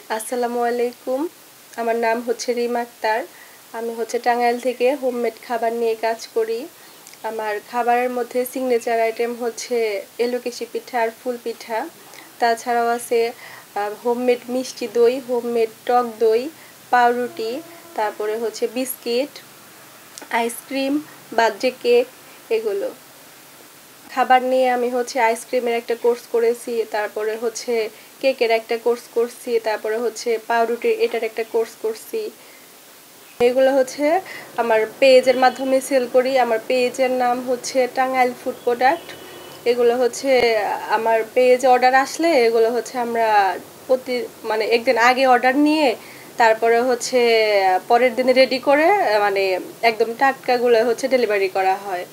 আসসালামু আলাইকুম। আমার নাম হচ্ছে রিমা আক্তার। আমি হচ্ছে টাঙ্গাইল থেকে হোমমেড খাবার নিয়ে কাজ করি। আমার খাবারের মধ্যে সিগনেচার আইটেম হচ্ছে এলোকেশি পিঠা আর ফুল পিঠা। তাছাড়াও আছে হোমমেড মিষ্টি দই, হোমমেড টক দই, পাউরুটি, তারপরে হচ্ছে বিস্কিট, আইসক্রিম, বার্থডে কেক এগুলো। খাবার নিয়ে আমি হচ্ছে আইসক্রিমের একটা কোর্স করেছি, তারপরে হচ্ছে কেকের একটা কোর্স করছি, তারপরে হচ্ছে পাউরুটির এটার একটা কোর্স করছি। এগুলো হচ্ছে আমার পেজের মাধ্যমে সেল করি। আমার পেজের নাম হচ্ছে টাঙ্গাইল ফুড প্রোডাক্ট। এগুলো হচ্ছে আমার পেজে অর্ডার আসলে এগুলো হচ্ছে আমরা প্রতি মানে একদিন আগে অর্ডার নিয়ে তারপরে হচ্ছে পরের দিনে রেডি করে মানে একদম টাটকাগুলো হচ্ছে ডেলিভারি করা হয়।